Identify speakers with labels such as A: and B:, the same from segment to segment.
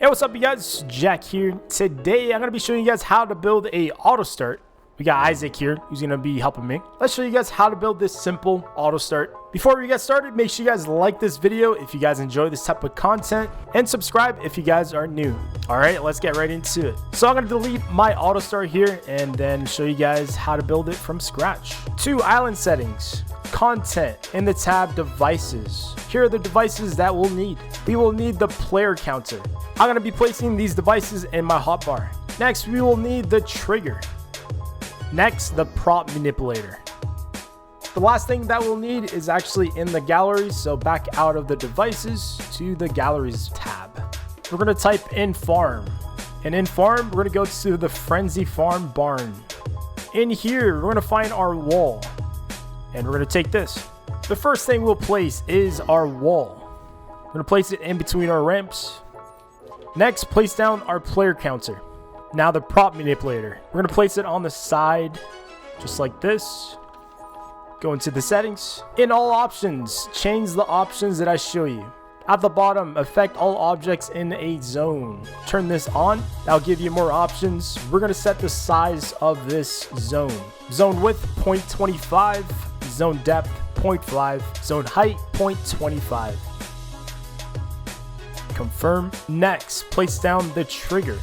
A: Hey, what's up you guys? Jack here. Today I'm going to be showing you guys how to build a auto start. We got Isaac here who's going to be helping me. Let's show you guys how to build this simple auto start. Before we get started, make sure you guys like this video if you guys enjoy this type of content, and subscribe if you guys are new. Alright, let's get right into it. So I'm going to delete my auto start here and then show you guys how to build it from scratch. To island settings, content, in the tab devices. Here are the devices that we'll need. We will need the player counter. I'm going to be placing these devices in my hotbar. Next, we will need the trigger. Next, the prop manipulator. The last thing that we'll need is actually in the gallery, so back out of the devices to the galleries tab. We're going to type in farm, and in farm we're going to go to the frenzy farm barn. In here we're going to find our wall, and we're going to take this. The first thing we'll place is our wall. We're going to place it in between our ramps. Next, place down our player counter. Now the prop manipulator. We're going to place it on the side, just like this. Go into the settings. In all options, change the options that I show you. At the bottom, affect all objects in a zone. Turn this on. That'll give you more options. We're going to set the size of this zone. Zone width, 0.25. Zone depth, 0.5. Zone height, 0.25. Confirm. Next, place down the trigger.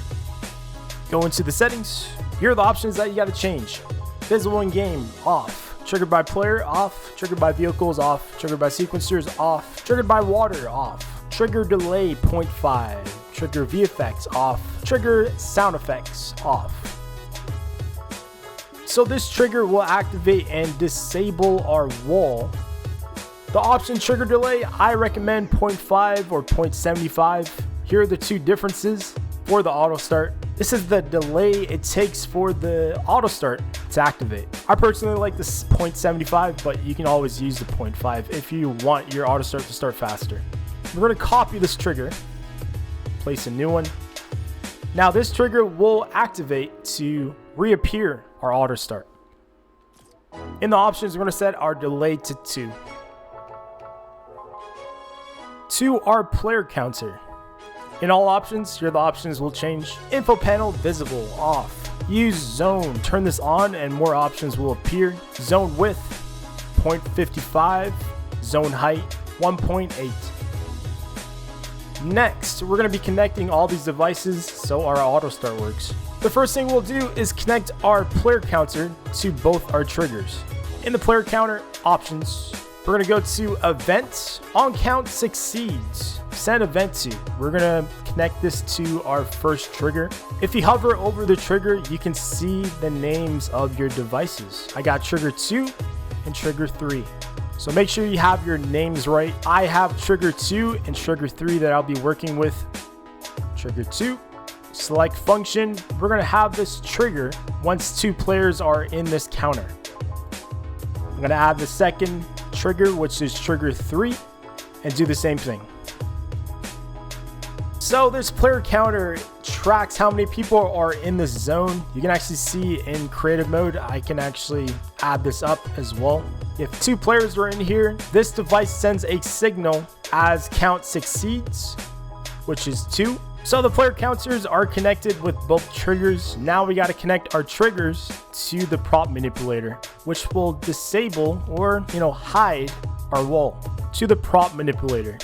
A: Go into the settings. Here are the options that you got to change. Visible in game, off. Triggered by player, off. Triggered by vehicles, off. Triggered by sequencers, off. Triggered by water, off. Trigger delay, 0.5. Trigger VFX, off. Trigger sound effects, off. So this trigger will activate and disable our wall. The option trigger delay, I recommend 0.5 or 0.75. Here are the two differences for the auto start. This is the delay it takes for the auto start to activate. I personally like this 0.75, but you can always use the 0.5 if you want your auto start to start faster. We're going to copy this trigger, place a new one. Now this trigger will activate to reappear our auto start. In the options, we're going to set our delay to 2. To our player counter. In all options, here the options will change. Info panel visible, off. Use zone, turn this on and more options will appear. Zone width, 0.55. Zone height, 1.8. Next, we're going to be connecting all these devices so our auto start works. The first thing we'll do is connect our player counter to both our triggers. In the player counter options, we're going to go to events. On count succeeds, send event to. We're going to connect this to our first trigger. If you hover over the trigger, you can see the names of your devices. I got trigger 2 and trigger 3. So make sure you have your names right. I have trigger 2 and trigger 3 that I'll be working with. Trigger 2. Select function. We're going to have this trigger once 2 players are in this counter. I'm going to add the second trigger, which is trigger 3, and do the same thing. So this player counter tracks how many people are in this zone. You can actually see in creative mode, I can actually add this up as well. If 2 players are in here, this device sends a signal as count succeeds, which is 2. So the player counters are connected with both triggers. Now we got to connect our triggers to the prop manipulator, which will disable or, hide our wall. To the prop manipulator,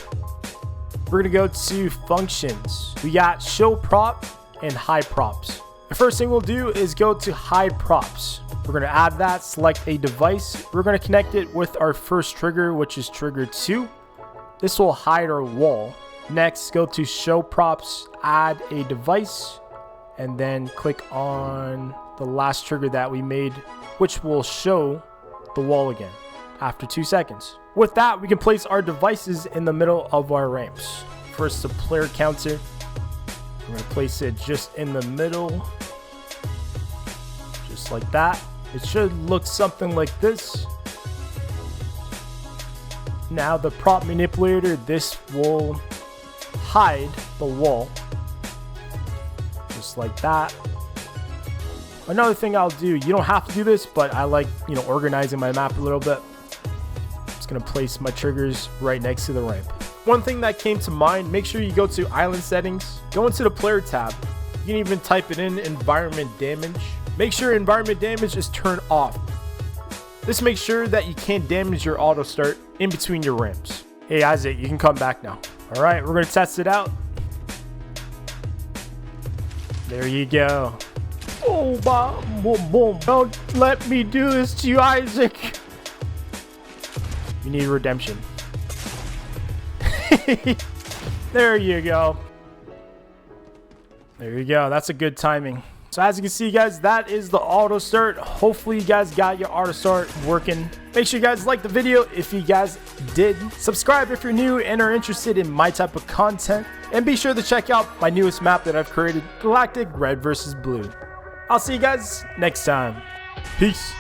A: we're going to go to functions. We got show prop and hide props. The first thing we'll do is go to hide props. We're going to add that, select a device. We're going to connect it with our first trigger, which is trigger 2. This will hide our wall. Next, go to show props, add a device, and then click on the last trigger that we made, which will show the wall again after 2 seconds. With that, we can place our devices in the middle of our ramps. First, the player counter. We're going to place it just in the middle, just like that. It should look something like this. Now the prop manipulator, this will hide the wall, just like that. Another thing I'll do, you don't have to do this, but I like, organizing my map a little bit. Just gonna place my triggers right next to the ramp. One thing that came to mind, make sure you go to island settings, Go into the player tab. You can even type it in environment damage. Make sure environment damage is turned off. This makes sure that you can't damage your auto start in between your ramps. Hey Isaac, you can come back now. All right, we're gonna test it out. There you go. Oh, boom, boom, boom. Don't let me do this to you, Isaac. You need redemption. There you go. There you go. That's a good timing. So as you can see, guys, that is the auto start. Hopefully you guys got your auto start working. Make sure you guys like the video if you guys did. Subscribe if you're new and are interested in my type of content. And be sure to check out my newest map that I've created, Galactic Red versus Blue. I'll see you guys next time. Peace.